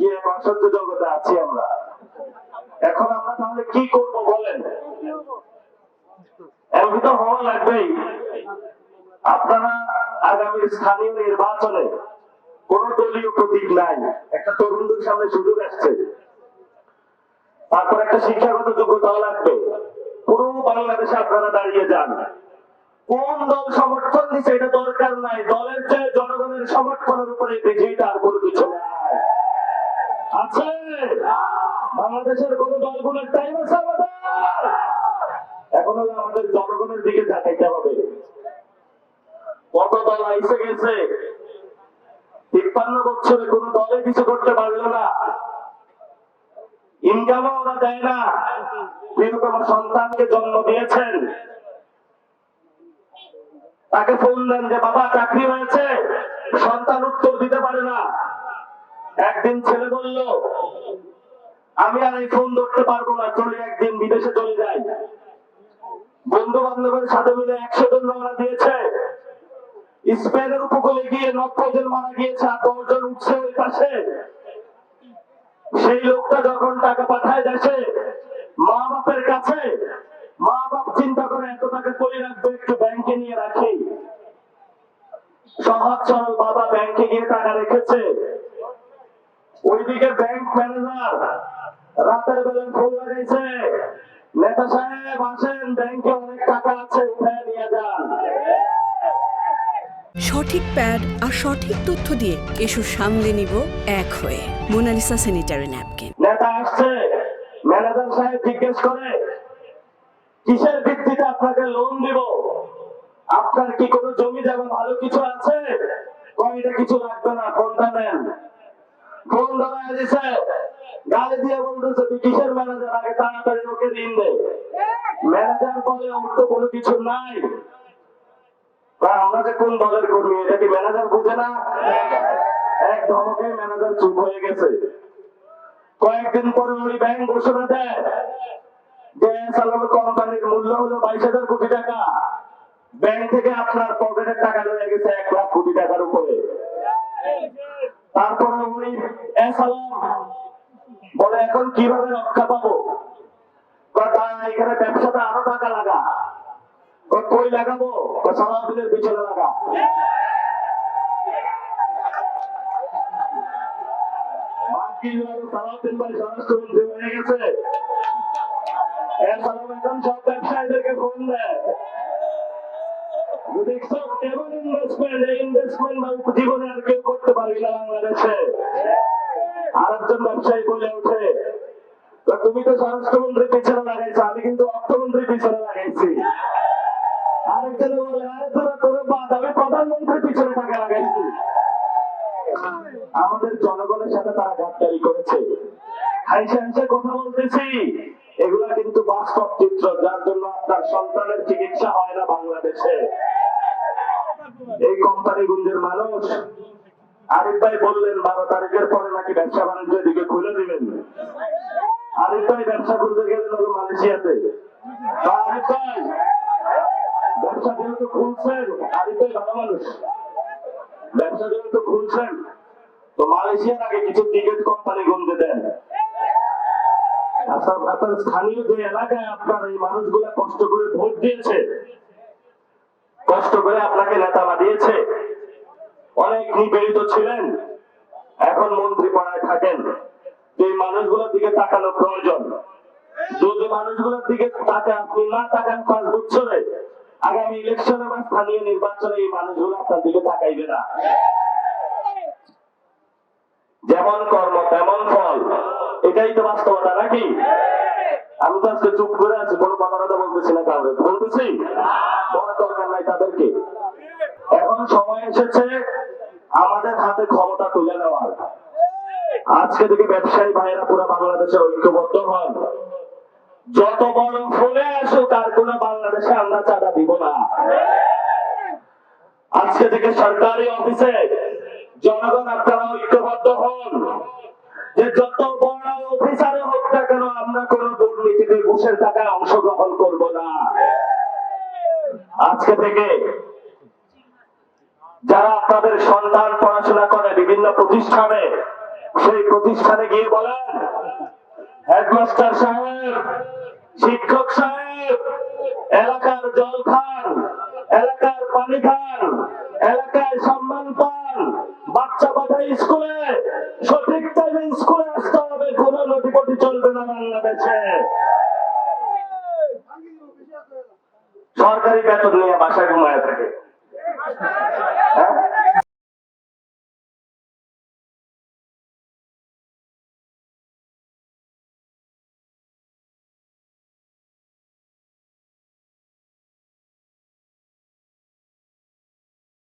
কি এক অসহ্য জগতে আছি আমরা। এখন আমরা তাহলে কি করব বলেন? এমন তো হওয়া লাগবেই। আপনারা আগামী স্থানীয় নির্বাচনে কোন দলীয় প্রতীক নাই, একটা তরুণদের সামনে সুযোগ আসছে। তারপর একটা শিক্ষাগত যোগ্যতাও লাগবে। পুরো বাংলাদেশে আপনারা দাঁড়িয়ে যান। কোন দল সমর্থন দিচ্ছে এটা দরকার নাই, দলের চেয়ে জনগণের সমর্থনের উপরে পৃথিবীতে আর কোনো কিছু নাই। আছে বাংলাদেশের কোন দলগুলোর টাইম আছে আমাদের? এখন হলো আমাদের জনগণের দিকে তাকাইতে হবে। কত দল আইসে গেছে, 53 বছরে কোন দলে কিছু করতে পারলো না, ইনকামও ওরা দেয় না। প্রিয়তম সন্তানকে জন্ম দিয়েছেন, তাকে ফোন দেন যে বাবা চাকরি হয়েছে, সন্তান উত্তর দিতে পারে না। একদিন ছেলে বলল আমি আর এই ফোন ধরতে পারবো না, চলে একদিন বিদেশে চলে যাই। বন্ধু বান্ধবের সাথে মিলে 100 জন রওনা দিয়েছে। স্পেনের উপকূলে গিয়ে 90 জন মারা গিয়েছে, আর 10 জন উঠছে ওই পাশে। সেই লোকটা যখন টাকা পাঠায় দেশে মা বাপের কাছে, মা বাপ চিন্তা করে এত টাকা করে রাখবে, একটু ব্যাংকে নিয়ে রাখি। সহজ সরল বাবা ব্যাংকে গিয়ে টাকা রেখেছে। ওইদিকে ব্যাংক ম্যানেজার রাতের বেলা ফোন লাগাইছে, নেতা সাহেব আসেন, ব্যাংকে অনেক টাকা আছে, উঠায় নিয়ে যান। সঠিক প্যাড আর সঠিক তথ্য দিয়ে এসো সামলে নিব এক হয়ে। Monalisa sanitary napkin. নেতা আসছে, ম্যানেজার সাহেব জিজ্ঞেস করে কিসের ভিত্তিতে আপনাকে লোন দিব, আপনার কি কোনো জমি জায়গা ভালো কিছু আছে? এটা কিছু লাগবে না, ফোনটা নেন। ফোন ধরা দিছে, গালি দিয়ে বলতেছে তুই কিসের ম্যানেজার, আগে তাড়াতাড়ি ওকে ঋণ দে। ম্যানেজার বলে ওর তো কোনো কিছু নাই। আমরা যে কোন দলের কর্মী এটা কি ম্যানেজার বুঝে না? এক ধমকে ম্যানেজার চুপ হয়ে গেছে। কয়েকদিন পরে ওই ব্যাংক ঘোষণা দেয় যে সালাম কোম্পানির মূল্য হলো 22,000 কোটি টাকা, ব্যাংক থেকে আপনার পকেটের টাকা লয়ে গেছে 1 লাখ কোটি টাকার উপরে। তারপরে ওই সালাম বলে এখন কিভাবে রক্ষা পাবো? এখানে ব্যবসাতে আরো টাকা লাগা। কই লাগাবো? সালাউদ্দিনের পিছনে লাগা। সালাউদ্দিন ভাই স্বরাষ্ট্রমন্ত্রী হয়ে গেছে। এখন সব ব্যবসায়ীদেরকে ফোন দেয়, দেখছো কেমন ইনভেস্টমেন্ট, এই ইনভেস্টমেন্ট জীবনে আর কেউ করতে পারবি না বাংলাদেশে। আরেকজন ব্যবসায়ী বলে ওঠে তুমি তো স্বরাষ্ট্রমন্ত্রীর পিছনে লাগাইছো, আমি কিন্তু অর্থমন্ত্রীর পিছনে লাগাইছি। আরেকজন বলে আরে তোরা বাদ, আমি প্রধানমন্ত্রীর পিছনে টাকা লাগাইছি। আমাদের জনগণের সাথে তারা গাদ্দারি করেছে। হাইসে হাইসে কথা বলতেছি, এগুলা কিন্তু বাস্তব চিত্র, যার জন্য আপনার সন্তানের চিকিৎসা হয় না বাংলাদেশে। এই কোম্পানিগঞ্জের মানুষ, আরিফ ভাই বললেন 12 তারিখের পরে নাকি ব্যবসা বাণিজ্য দিকে খুলে দিবেন। আরিফ ভাই ব্যবসা খুলতে গেলেন হলো মালয়েশিয়াতে। আরিফ ভাই ব্যবসা যেহেতু খুলছেন, আরিফ ভাই ভালো মানুষ, ব্যবসা যেহেতু খুলছেন তো মালয়েশিয়ার আগে কিছু টিকিট কোম্পানি গঞ্জে দেন। আপনার স্থানীয় যে এলাকায় আপনার এই মানুষগুলা কষ্ট করে ভোট দিয়েছে, কষ্ট করে আপনাকে নেতা বানিয়েছে, অনেক নিপীড়িত ছিলেন, এখন মন্ত্রী পাড়ায় থাকেন, এই মানুষগুলোর দিকে তাকানো প্রয়োজন। যদি মানুষগুলোর দিকে আপনি না তাকান 5 বছরে, আগামী ইলেকশনে বা স্থানীয় নির্বাচনে এই মানুষগুলো আপনার দিকে তাকাইবে না। যেমন কর্ম তেমন ফল, এটাই তো বাস্তবতা নাকি? আমি তো আজকে চুপ করে আছি, কোনো কথা বলতেছি না, কাউকে বলতেছি বলার দরকার নাই তাদেরকে। এখন সময় এসেছে আমাদের হাতে ক্ষমতা তুলে নেওয়ার। আজকে থেকে ব্যবসায়ী ভাইয়েরা পুরো বাংলাদেশের ঐক্যবদ্ধ হন। যত বড় ফলে আসুক, আর কোন বাংলাদেশে আমরা চাঁদা দিব না। আজকে থেকে সরকারি অফিসে জনগণ আপনারা ঐক্যবদ্ধ হন যে যত বড় অফিসারে হোক না কেন, আমরা কোন দুর্নীতিতে ঘুষের টাকায় অংশগ্রহণ করব না। আজকে থেকে যারা আপনাদের সন্তান পড়াশোনা করে বিভিন্ন প্রতিষ্ঠানে, সেই প্রতিষ্ঠানে গিয়ে বলেন, হেডমাস্টার সাহেব, শিক্ষক সাহেব, এলাকার জল খান, এলাকার পানি খান, এলাকায় সম্মান পান, বাচ্চা পাঠাই স্কুলে, সঠিক টাইমে স্কুলে আসতে হবে, কোনো নথিপতি চলবে না বাংলাদেশে। সরকারি বেতন নিয়ে বাসায় ঘুমায় থাকে।